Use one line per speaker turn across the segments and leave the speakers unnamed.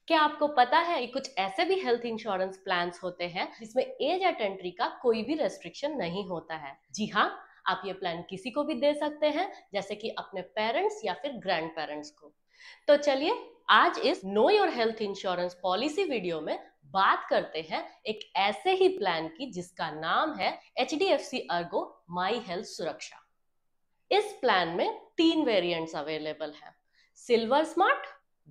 क्या आपको पता है कि कुछ ऐसे भी हेल्थ इंश्योरेंस प्लान्स होते हैं जिसमें एज एट एंट्री का कोई भी रेस्ट्रिक्शन नहीं होता है? जी हाँ, आप ये प्लान किसी को भी दे सकते हैं, जैसे कि अपने पेरेंट्स या फिर ग्रैंड पेरेंट्स को। तो चलिए, आज इस know your health insurance policy video में बात करते हैं एक ऐसे ही प्लान की जिसका नाम है HDFC अर्गो माई हेल्थ सुरक्षा। इस प्लान में 3 वेरिएंट्स अवेलेबल हैं: सिल्वर स्मार्ट,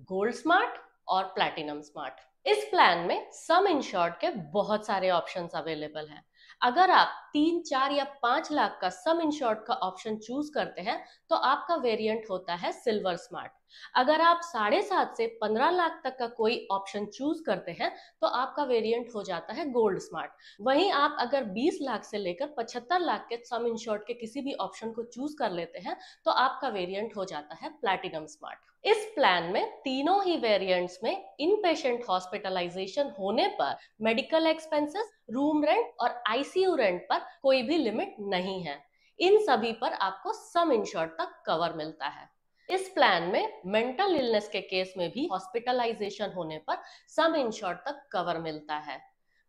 गोल्ड स्मार्ट और प्लैटिनम स्मार्ट। इस प्लान में सम इंश्योर्ड के बहुत सारे ऑप्शंस अवेलेबल हैं। अगर आप 3, 4 या 5 लाख का सम इंश्योर्ड का ऑप्शन चूज करते हैं तो आपका वेरिएंट होता है सिल्वर स्मार्ट। अगर आप 7.5 से 15 लाख तक का कोई ऑप्शन चूज करते हैं तो आपका वेरिएंट हो जाता है गोल्ड स्मार्ट। वहीं आप अगर 20 लाख से लेकर 75 लाख के सम इंश्योर्ड के किसी भी ऑप्शन को चूज कर लेते हैं तो आपका वेरिएंट हो जाता है प्लैटिनम स्मार्ट। इस प्लान में तीनों ही वेरिएंट्स में इन पेशेंट हॉस्पिटलाइजेशन होने पर मेडिकल एक्सपेंसेस, रूम रेंट और आईसीयू रेंट पर कोई भी लिमिट नहीं है। इन सभी पर आपको सम इंश्योर्ड तक कवर मिलता है। इस प्लान में मेंटल इलनेस के केस में भी हॉस्पिटलाइजेशन होने पर सम इंश्योर्ड तक कवर मिलता है।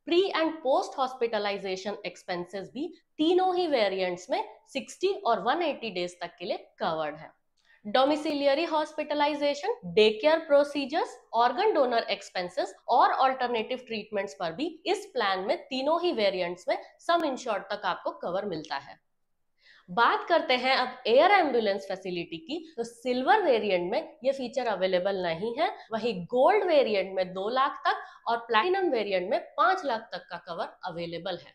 Pre and post hospitalization expenses भी तीनों ही वेरिएंट्स में 60 और 180 डेज तक के लिए कवर्ड है। Domiciliary hospitalisation, day care procedures, organ donor expenses और ऑल्टरनेटिव ट्रीटमेंट्स पर भी इस प्लान में तीनों ही वेरिएंट्स में सम इंश्योर्ड तक आपको कवर मिलता है। बात करते हैं अब एयर एम्बुलेंस फैसिलिटी की, तो सिल्वर वेरिएंट में ये फीचर अवेलेबल नहीं है। वहीं गोल्ड वेरिएंट में 2 लाख तक और प्लैटिनम वेरिएंट में 5 लाख तक का कवर अवेलेबल है।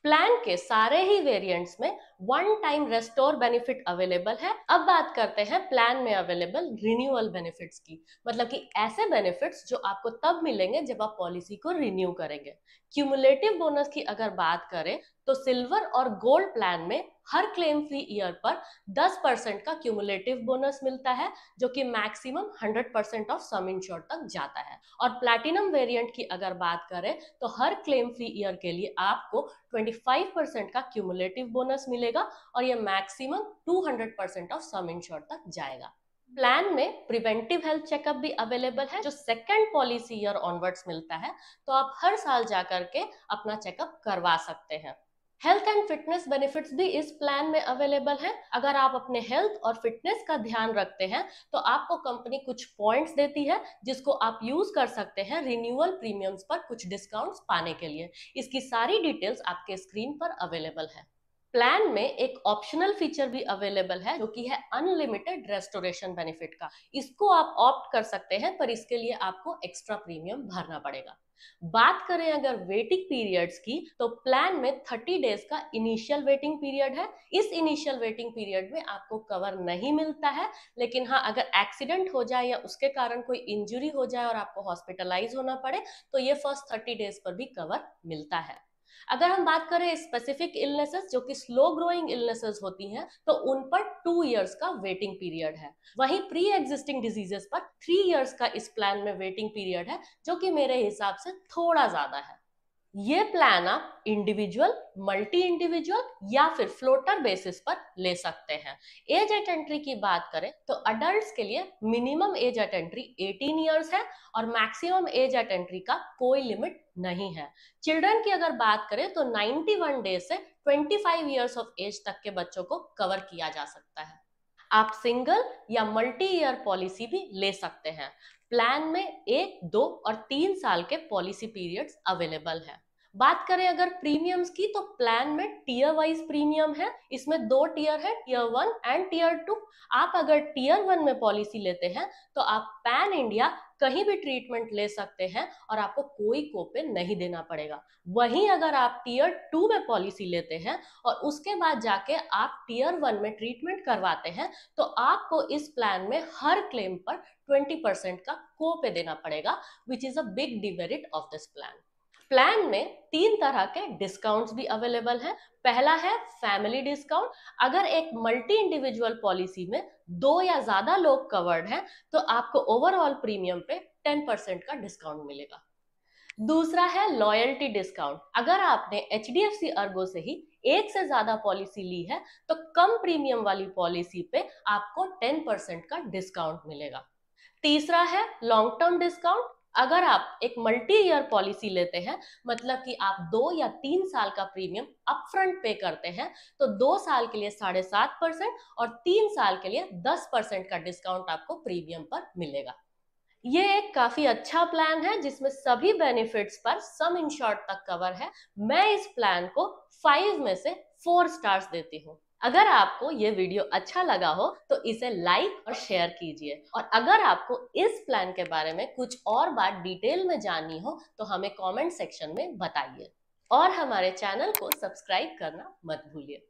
प्लान के सारे ही वेरिएंट्स में one time restore benefit available है। अब बात करते हैं प्लान में अवेलेबल रिन्यूअल बेनिफिट्स की, मतलब कि ऐसे बेनिफिट्स जो आपको तब मिलेंगे जब आप पॉलिसी को रिन्यू करेंगे। क्यूमुलेटिव बोनस की अगर बात करें तो सिल्वर और गोल्ड प्लान में हर क्लेम फ्री ईयर पर 10% का क्यूमुलेटिव बोनस मिलता है, जो कि मैक्सिमम 100% ऑफ सम इंश्योर्ड तक जाता है। और प्लैटिनम वेरिएंट की अगर बात करें तो हर क्लेम फ्री ईयर के लिए आपको 25% का क्यूमुलेटिव बोनस मिलेगा और ये मैक्सिमम 200% ऑफ सम इंश्योर्ड तक जाएगा। प्लान में प्रिवेंटिव हेल्थ चेकअप भी अवेलेबल है, जो सेकेंड पॉलिसी ईयर ऑनवर्ड्स मिलता है, तो आप हर साल जाकर के अपना चेकअप करवा सकते हैं। हेल्थ एंड फिटनेस बेनिफिट्स भी इस प्लान में अवेलेबल हैं। अगर आप अपने हेल्थ और फिटनेस का ध्यान रखते हैं तो आपको कंपनी कुछ पॉइंट्स देती है जिसको आप यूज कर सकते हैं रिन्यूअल प्रीमियम्स पर कुछ डिस्काउंट्स पाने के लिए। इसकी सारी डिटेल्स आपके स्क्रीन पर अवेलेबल है। प्लान में एक ऑप्शनल फीचर भी अवेलेबल है जो कि है अनलिमिटेड रेस्टोरेशन बेनिफिट का। इसको आप ऑप्ट कर सकते हैं, पर इसके लिए आपको एक्स्ट्रा प्रीमियम भरना पड़ेगा। बात करें अगर वेटिंग पीरियड्स की, तो प्लान में 30 डेज का इनिशियल वेटिंग पीरियड है। इस इनिशियल वेटिंग पीरियड में आपको कवर नहीं मिलता है, लेकिन हाँ, अगर एक्सीडेंट हो जाए या उसके कारण कोई इंजरी हो जाए और आपको हॉस्पिटलाइज होना पड़े तो ये फर्स्ट 30 डेज पर भी कवर मिलता है। अगर हम बात करें स्पेसिफिक इलनेसेस जो कि स्लो ग्रोइंग इलनेसेस होती हैं, तो उन पर 2 इयर्स का वेटिंग पीरियड है। वहीं प्री एग्जिस्टिंग डिजीजेस पर 3 इयर्स का इस प्लान में वेटिंग पीरियड है, जो कि मेरे हिसाब से थोड़ा ज्यादा है। ये प्लान आप इंडिविजुअल, मल्टी इंडिविजुअल या फिर फ्लोटर बेसिस पर ले सकते हैं। एज एट एंट्री की बात करें तो अडल्ट्स के लिए minimum age eight entry 18 years है और मैक्सिमम एज एट एंट्री का कोई लिमिट नहीं है। चिल्ड्रन की अगर बात करें तो 91 डेज से 25 इयर्स ऑफ एज तक के बच्चों को कवर किया जा सकता है। आप सिंगल या मल्टी ईयर पॉलिसी भी ले सकते हैं। प्लान में 1, 2 और 3 साल के पॉलिसी पीरियड्स अवेलेबल हैं। बात करें अगर प्रीमियम्स की, तो प्लान में टीयर वाइज प्रीमियम है। इसमें 2 टीयर है, टीयर 1 एंड टीयर 2। आप अगर टीयर 1 में पॉलिसी लेते हैं तो आप पैन इंडिया कहीं भी ट्रीटमेंट ले सकते हैं और आपको कोई कोपे नहीं देना पड़ेगा। वहीं अगर आप टीयर 2 में पॉलिसी लेते हैं और उसके बाद जाके आप टीयर 1 में ट्रीटमेंट करवाते हैं तो आपको इस प्लान में हर क्लेम पर 20% का कोपे देना पड़ेगा, which is a big demerit of this plan. Plan में 3 तरह के डिस्काउंट्स भी अवेलेबल हैं। पहला है फैमिली डिस्काउंट। अगर एक मल्टी इंडिविजुअल पॉलिसी में 2 या ज्यादा लोग कवर्ड हैं तो आपको ओवरऑल प्रीमियम पे 10% का डिस्काउंट मिलेगा। दूसरा है लॉयल्टी डिस्काउंट। अगर आपने HDFC अर्गो से ही एक से ज्यादा पॉलिसी ली है तो कम प्रीमियम वाली पॉलिसी पे आपको 10% का डिस्काउंट मिलेगा। तीसरा है लॉन्ग टर्म डिस्काउंट। अगर आप एक मल्टी ईयर पॉलिसी लेते हैं, मतलब कि आप 2 या 3 साल का प्रीमियम अपफ्रंट पे करते हैं, तो 2 साल के लिए 7.5% और 3 साल के लिए 10% का डिस्काउंट आपको प्रीमियम पर मिलेगा। ये एक काफी अच्छा प्लान है जिसमें सभी बेनिफिट्स पर सम इंश्योर्ड तक कवर है। मैं इस प्लान को 5 में से 4 स्टार्स देती हूँ। अगर आपको ये वीडियो अच्छा लगा हो तो इसे लाइक और शेयर कीजिए, और अगर आपको इस प्लान के बारे में कुछ और बात डिटेल में जाननी हो तो हमें कमेंट सेक्शन में बताइए, और हमारे चैनल को सब्सक्राइब करना मत भूलिए।